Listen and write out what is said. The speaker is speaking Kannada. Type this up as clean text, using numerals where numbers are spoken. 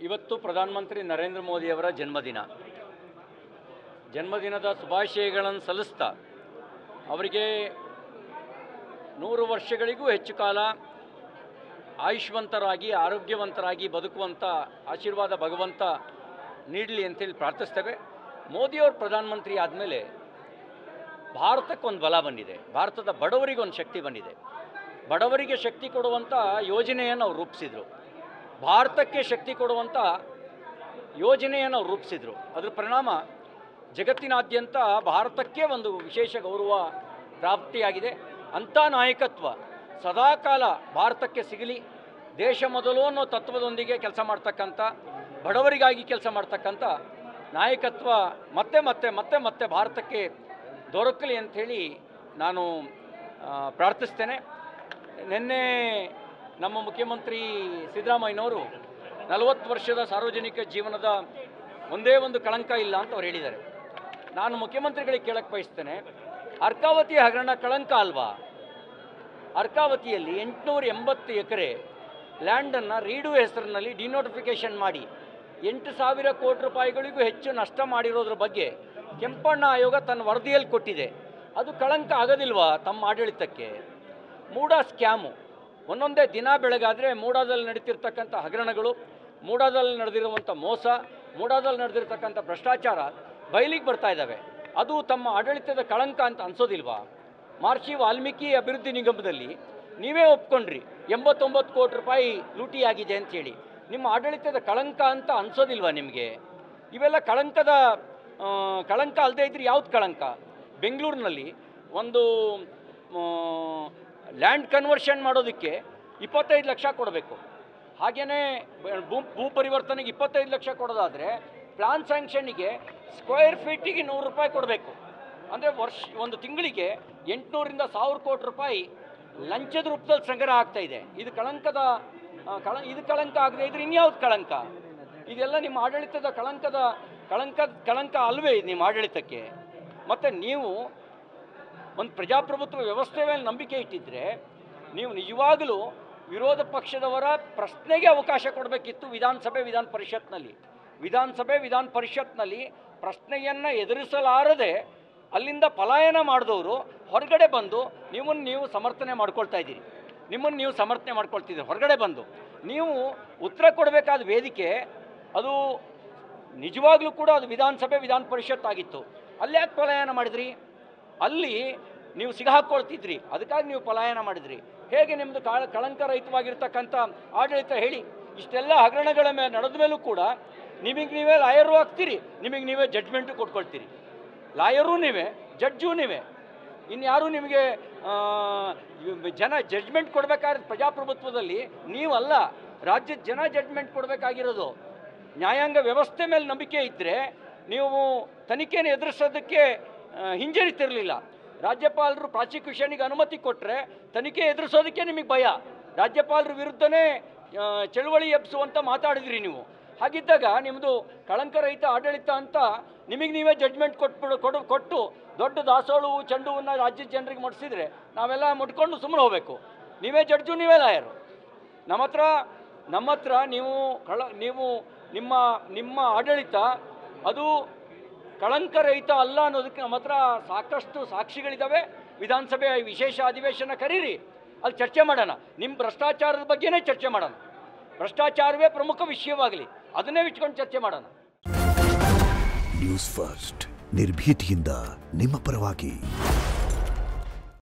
ಇವತ್ತು ಪ್ರಧಾನಮಂತ್ರಿ ನರೇಂದ್ರ ಮೋದಿಯವರ ಜನ್ಮದಿನದ ಶುಭಾಶಯಗಳನ್ನು ಸಲ್ಲಿಸ್ತಾ ಅವರಿಗೆ 100 ವರ್ಷಗಳಿಗೂ ಹೆಚ್ಚು ಕಾಲ ಆಯುಷ್ವಂತರಾಗಿ ಆರೋಗ್ಯವಂತರಾಗಿ ಬದುಕುವಂಥ ಆಶೀರ್ವಾದ ಭಗವಂತ ನೀಡಲಿ ಅಂತೇಳಿ ಪ್ರಾರ್ಥಿಸ್ತೇವೆ. ಮೋದಿಯವರು ಪ್ರಧಾನಮಂತ್ರಿ ಆದಮೇಲೆ ಭಾರತಕ್ಕೊಂದು ಬಲ ಬಂದಿದೆ, ಭಾರತದ ಬಡವರಿಗೆ ಒಂದು ಶಕ್ತಿ ಬಂದಿದೆ. ಬಡವರಿಗೆ ಶಕ್ತಿ ಕೊಡುವಂಥ ಯೋಜನೆಯನ್ನು ಅವರು ರೂಪಿಸಿದರು, ಭಾರತಕ್ಕೆ ಶಕ್ತಿ ಕೊಡುವಂಥ ಯೋಜನೆಯನ್ನು ಅವರು ರೂಪಿಸಿದರು. ಅದರ ಪರಿಣಾಮ ಜಗತ್ತಿನಾದ್ಯಂತ ಭಾರತಕ್ಕೆ ಒಂದು ವಿಶೇಷ ಗೌರವ ಪ್ರಾಪ್ತಿಯಾಗಿದೆ. ಅಂಥ ನಾಯಕತ್ವ ಸದಾಕಾಲ ಭಾರತಕ್ಕೆ ಸಿಗಲಿ. ದೇಶ ಮೊದಲು ಅನ್ನೋ ತತ್ವದೊಂದಿಗೆ ಕೆಲಸ ಮಾಡ್ತಕ್ಕಂಥ, ಬಡವರಿಗಾಗಿ ಕೆಲಸ ಮಾಡ್ತಕ್ಕಂಥ ನಾಯಕತ್ವ ಮತ್ತೆ ಮತ್ತೆ ಮತ್ತೆ ಮತ್ತೆ ಭಾರತಕ್ಕೆ ದೊರಕಲಿ ಅಂಥೇಳಿ ನಾನು ಪ್ರಾರ್ಥಿಸ್ತೇನೆ. ನಿನ್ನೆ ನಮ್ಮ ಮುಖ್ಯಮಂತ್ರಿ ಸಿದ್ದರಾಮಯ್ಯನವರು 40 ವರ್ಷದ ಸಾರ್ವಜನಿಕ ಜೀವನದ ಒಂದೇ ಒಂದು ಕಳಂಕ ಇಲ್ಲ ಅಂತ ಅವ್ರು ಹೇಳಿದ್ದಾರೆ. ನಾನು ಮುಖ್ಯಮಂತ್ರಿಗಳಿಗೆ ಕೇಳಕ್ಕೆ ಬಯಸ್ತೇನೆ, ಅರ್ಕಾವತಿ ಹಗರಣ ಕಳಂಕ ಅಲ್ವಾ? ಅರ್ಕಾವತಿಯಲ್ಲಿ 880 ಎಕರೆ ಲ್ಯಾಂಡನ್ನು ರೀಡು ಹೆಸರಿನಲ್ಲಿ ಡಿನೋಟಿಫಿಕೇಷನ್ ಮಾಡಿ 8,000 ಕೋಟಿ ರೂಪಾಯಿಗಳಿಗೂ ಹೆಚ್ಚು ನಷ್ಟ ಮಾಡಿರೋದ್ರ ಬಗ್ಗೆ ಕೆಂಪಣ್ಣ ಆಯೋಗ ತನ್ನ ವರದಿಯಲ್ಲಿ ಕೊಟ್ಟಿದೆ. ಅದು ಕಳಂಕ ಆಗೋದಿಲ್ವಾ ತಮ್ಮ ಆಡಳಿತಕ್ಕೆ? ಮೂಡಾ ಸ್ಕ್ಯಾಮು ಒಂದೊಂದೇ ದಿನ ಬೆಳಗಾದರೆ ಮೂಡಾದಲ್ಲಿ ನಡೀತಿರ್ತಕ್ಕಂಥ ಹಗರಣಗಳು, ಮೂಡಾದಲ್ಲಿ ನಡೆದಿರುವಂಥ ಮೋಸ, ಮೂಡಾದಲ್ಲಿ ನಡೆದಿರ್ತಕ್ಕಂಥ ಭ್ರಷ್ಟಾಚಾರ ಬಯಲಿಗೆ ಬರ್ತಾ ಇದ್ದಾವೆ. ಅದು ತಮ್ಮ ಆಡಳಿತದ ಕಳಂಕ ಅಂತ ಅನ್ಸೋದಿಲ್ವಾ? ಮಹರ್ಷಿ ವಾಲ್ಮೀಕಿ ಅಭಿವೃದ್ಧಿ ನಿಗಮದಲ್ಲಿ ನೀವೇ ಒಪ್ಕೊಂಡ್ರಿ 89 ಕೋಟಿ ರೂಪಾಯಿ ಲೂಟಿಯಾಗಿದೆ ಅಂಥೇಳಿ. ನಿಮ್ಮ ಆಡಳಿತದ ಕಳಂಕ ಅಂತ ಅನ್ಸೋದಿಲ್ವಾ ನಿಮಗೆ? ಇವೆಲ್ಲ ಕಳಂಕ ಅಲ್ಲದೆ ಇದ್ರೆ ಯಾವ್ದು ಕಳಂಕ? ಬೆಂಗಳೂರಿನಲ್ಲಿ ಒಂದು ಲ್ಯಾಂಡ್ ಕನ್ವರ್ಷನ್ ಮಾಡೋದಕ್ಕೆ 25 ಲಕ್ಷ ಕೊಡಬೇಕು. ಹಾಗೆಯೇ ಭೂ ಪರಿವರ್ತನೆಗೆ 25 ಲಕ್ಷ ಕೊಡೋದಾದರೆ ಪ್ಲಾನ್ ಸ್ಯಾಂಕ್ಷನ್ನಿಗೆ ಸ್ಕ್ವೇರ್ ಫೀಟಿಗೆ 100 ರೂಪಾಯಿ ಕೊಡಬೇಕು. ಅಂದರೆ ಒಂದು ತಿಂಗಳಿಗೆ 800ರಿಂದ 1000 ಕೋಟಿ ರೂಪಾಯಿ ಲಂಚದ ರೂಪದಲ್ಲಿ ಸಂಗ್ರಹ ಆಗ್ತಾ ಇದೆ. ಇದು ಕಳಂಕ ಆಗದೆ ಇದ್ರೆ ಇನ್ಯಾವ್ದು ಕಳಂಕ? ಇದೆಲ್ಲ ನಿಮ್ಮ ಆಡಳಿತದ ಕಳಂಕ ಅಲ್ವೇ ಇದು ನಿಮ್ಮ ಆಡಳಿತಕ್ಕೆ? ಮತ್ತು ನೀವು ಒಂದು ಪ್ರಜಾಪ್ರಭುತ್ವ ವ್ಯವಸ್ಥೆ ಮೇಲೆ ನಂಬಿಕೆ ಇಟ್ಟಿದ್ದರೆ ನೀವು ನಿಜವಾಗಲೂ ವಿರೋಧ ಪಕ್ಷದವರ ಪ್ರಶ್ನೆಗೆ ಅವಕಾಶ ಕೊಡಬೇಕಿತ್ತು. ವಿಧಾನ ಪರಿಷತ್ನಲ್ಲಿ ಪ್ರಶ್ನೆಯನ್ನು ಎದುರಿಸಲಾರದೆ ಅಲ್ಲಿಂದ ಪಲಾಯನ ಮಾಡಿದವರು ಹೊರಗಡೆ ಬಂದು ನೀವು ಸಮರ್ಥನೆ ಮಾಡ್ಕೊಳ್ತಾ ಇದ್ದೀರಿ. ಹೊರಗಡೆ ಬಂದು ನೀವು ಉತ್ತರ ಕೊಡಬೇಕಾದ ವೇದಿಕೆ ಅದು ನಿಜವಾಗ್ಲೂ ಕೂಡ ಅದು ವಿಧಾನ ಪರಿಷತ್ ಆಗಿತ್ತು. ಅಲ್ಲಿ ಯಾಕೆ ಪಲಾಯನ ಮಾಡಿದ್ರಿ? ಅಲ್ಲಿ ನೀವು ಸಿಗಾಕೊಳ್ತಿದ್ರಿ, ಅದಕ್ಕಾಗಿ ನೀವು ಪಲಾಯನ ಮಾಡಿದ್ರಿ. ಹೇಗೆ ನಿಮ್ಮದು ಕಳಂಕರಹಿತವಾಗಿರ್ತಕ್ಕಂಥ ಆಡಳಿತ ಹೇಳಿ? ಇಷ್ಟೆಲ್ಲ ಹಗರಣಗಳ ಮೇಲೆ ನಡೆದ ಮೇಲೂ ಕೂಡ ನಿಮಗೆ ನೀವೇ ಲಾಯರು ಆಗ್ತೀರಿ, ನಿಮಗೆ ನೀವೇ ಜಡ್ಜ್ಮೆಂಟು ಕೊಟ್ಕೊಳ್ತೀರಿ. ಲಾಯರೂ ನೀವೇ, ಜಡ್ಜು ನೀವೇ. ಇನ್ಯಾರೂ ನಿಮಗೆ ಜನ ಜಡ್ಜ್ಮೆಂಟ್ ಕೊಡಬೇಕಾದ್ರೆ ಪ್ರಜಾಪ್ರಭುತ್ವದಲ್ಲಿ ನೀವಲ್ಲ, ರಾಜ್ಯದ ಜನ ಜಡ್ಜ್ಮೆಂಟ್ ಕೊಡಬೇಕಾಗಿರೋದು. ನ್ಯಾಯಾಂಗ ವ್ಯವಸ್ಥೆ ಮೇಲೆ ನಂಬಿಕೆ ಇದ್ದರೆ ನೀವು ತನಿಖೆಯನ್ನು ಎದುರಿಸೋದಕ್ಕೆ ಹಿಂಜರಿತಿರಲಿಲ್ಲ. ರಾಜ್ಯಪಾಲರು ಪ್ರಾಸಿಕ್ಯೂಷನಿಗೆ ಅನುಮತಿ ಕೊಟ್ಟರೆ ತನಿಖೆ ಎದುರಿಸೋದಕ್ಕೆ ನಿಮಗೆ ಭಯ. ರಾಜ್ಯಪಾಲರ ವಿರುದ್ಧನೇ ಚಳುವಳಿ ಎಬ್ಬಿಸುವಂತ ಮಾತಾಡಿದ್ರಿ ನೀವು. ಹಾಗಿದ್ದಾಗ ನಿಮ್ಮದು ಕಳಂಕರಹಿತ ಆಡಳಿತ ಅಂತ ನಿಮಗೆ ನೀವೇ ಜಡ್ಜ್ಮೆಂಟ್ ಕೊಟ್ಟು ದೊಡ್ಡ ದಾಸೋಳು ಚೆಂಡುವನ್ನು ರಾಜ್ಯದ ಜನರಿಗೆ ಮುಟ್ಟಿಸಿದ್ರೆ ನಾವೆಲ್ಲ ಮುಟ್ಕೊಂಡು ಸುಮ್ಮನೆ ಹೋಗಬೇಕು. ನೀವೇ ಜಡ್ಜು, ನೀವೇ ಲಾಯರು. ನಮ್ಮ ಹತ್ರ ನಿಮ್ಮ ಆಡಳಿತ ಅದು ಕಳಂಕರಹಿತ ಅಲ್ಲ ಅನ್ನೋದಕ್ಕೆ ನಮ್ಮ ಹತ್ರ ಸಾಕಷ್ಟು ಸಾಕ್ಷಿಗಳಿದ್ದಾವೆ. ವಿಧಾನಸಭೆ ವಿಶೇಷ ಅಧಿವೇಶನ ಕರೀರಿ, ಅಲ್ಲಿ ಚರ್ಚೆ ಮಾಡೋಣ. ನಿಮ್ಮ ಭ್ರಷ್ಟಾಚಾರದ ಬಗ್ಗೆನೇ ಚರ್ಚೆ ಮಾಡೋಣ. ಭ್ರಷ್ಟಾಚಾರವೇ ಪ್ರಮುಖ ವಿಷಯವಾಗಲಿ, ಅದನ್ನೇ ಇಟ್ಕೊಂಡು ಚರ್ಚೆ ಮಾಡೋಣ. ನ್ಯೂಸ್ ಫಸ್ಟ್, ನಿರ್ಭೀತಿಯಿಂದ ನಿಮ್ಮ ಪರವಾಗಿ.